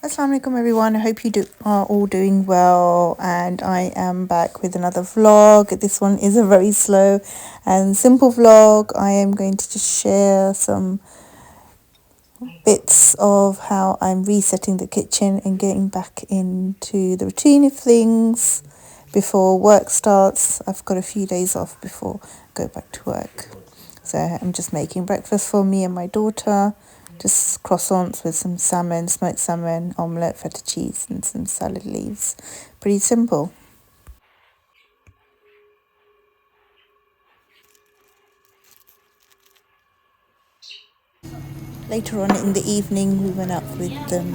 Assalamu alaikum everyone, I hope are all doing well, and I am back with another vlog. This one is a very slow and simple vlog. I am going to just share some bits of how I'm resetting the kitchen and getting back into the routine of things before work starts. I've got a few days off before I go back to work. So I'm just making breakfast for me and my daughter. Just croissants with some salmon, smoked salmon, omelette, feta cheese and some salad leaves. Pretty simple. Later on in the evening we went out with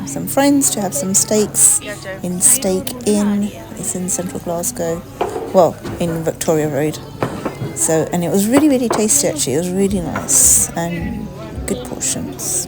some friends to have some steaks in Steak Inn. It's in central Glasgow, well, in Victoria Road. So, and it was really tasty actually. It was really nice and good portions.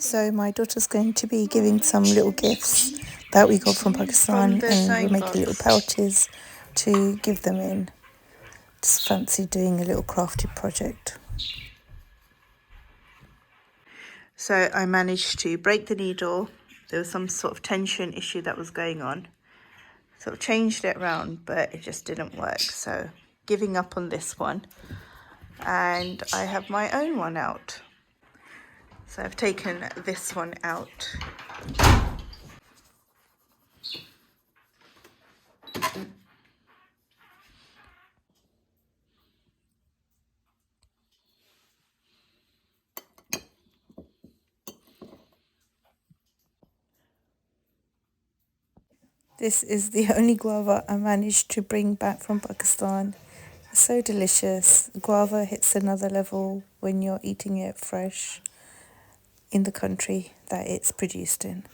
So my daughter's going to be giving some little gifts that we got from Pakistan, and we're making little pouches to give them in. Just fancy doing a little crafty project. So I managed to break the needle. There was some sort of tension issue that was going on. Sort of changed it around, but it just didn't work. So giving up on this one. And I have my own one out. So I've taken this one out. This is the only guava I managed to bring back from Pakistan. It's so delicious. Guava hits another level when you're eating it fresh in the country that it's produced in.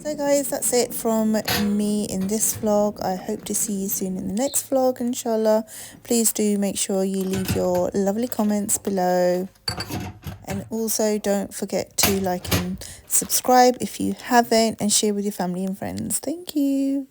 So guys, that's it from me in this vlog. I hope to see you soon in the next vlog, inshallah. Please do make sure you leave your lovely comments below. And also don't forget to like and subscribe if you haven't, and share with your family and friends. Thank you.